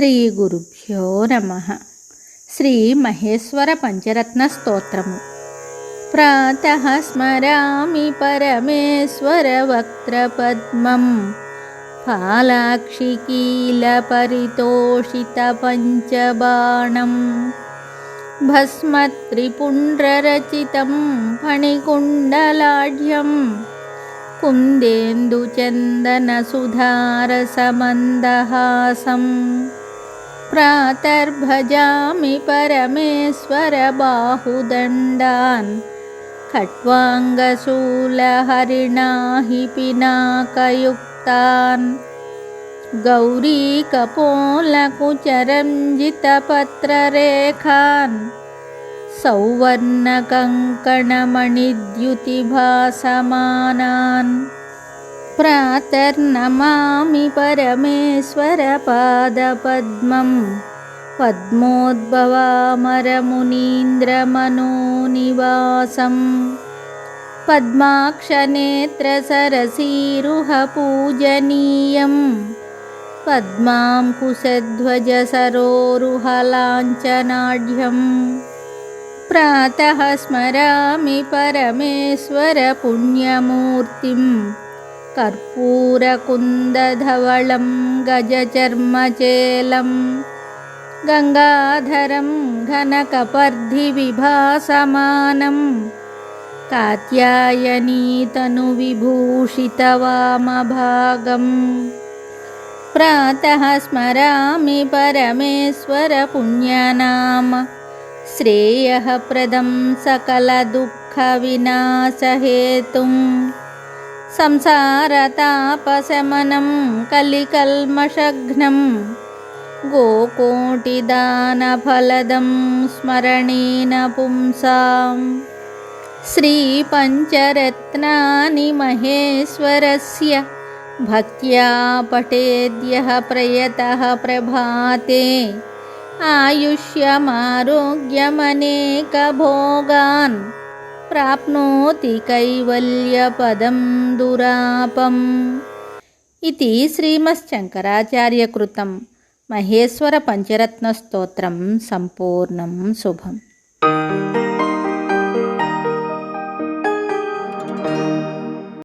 శ్రీ గురుభ్యో నమః. శ్రీ మహేశ్వర పంచరత్న స్తోత్రము. ప్రాతః స్మరామి పరమేశ్వర వక్త్రపద్మం, ఫాలాక్షికీల పరితోషిత పంచబాణం, భస్మత్రిపుండ్రరచితం ఫణికుండలాఢ్యం, కుందేందుచందనసుధారసమందహాసం. ప్రాతర్భజామి పరమేశ్వర బాహుదండాన్, ఖట్వాంగశూలహరిణాహి పినాకయుక్తాన్, గౌరీకపోలకుచరంజితపత్రరేఖాన్, సౌవర్ణకంకణమణిద్యుతిభాసమానాన్. ప్రాతర్నమామి పరమేశ్వర పాదపద్మం, పద్మోద్భవామరమునీంద్రమనోనివాసం, పద్మాక్షనేత్రసరసీరుహ పూజనీయం, పద్మాంకుశధ్వజసరోరుహలాంఛనాఢ్యం. ప్రాతః స్మరామి పరమేశ్వర పుణ్యమూర్తిం, కర్పూరకుందధవళం గజచర్మచేలం, గంగాధరం ఘనకపర్ధివిభాసమానం, కాత్యాయనీతనువిభూషితవామభాగం. ప్రాతః స్మరామి పరమేశ్వర పుణ్యనామ, శ్రేయఃప్రదం సకలదుఃఖవినాశహేతుం, సంసారతాపశమనం కలికల్మషఘ్నం, గోకోటిదానఫలదం స్మరణేన పుంసాం. శ్రీపంచరత్నాని మహేశ్వరస్య, భక్త్యా పఠేద్యః ప్రయతః ప్రభాతే, ఆయుష్యమారోగ్యమనేకభోగాన్, ప్రాప్నోతి కైవల్యపదం దురాపం. ఇది శ్రీమశ్శంకరాచార్యకృతం మహేశ్వర పంచరత్న స్తోత్రం సంపూర్ణం. శుభం.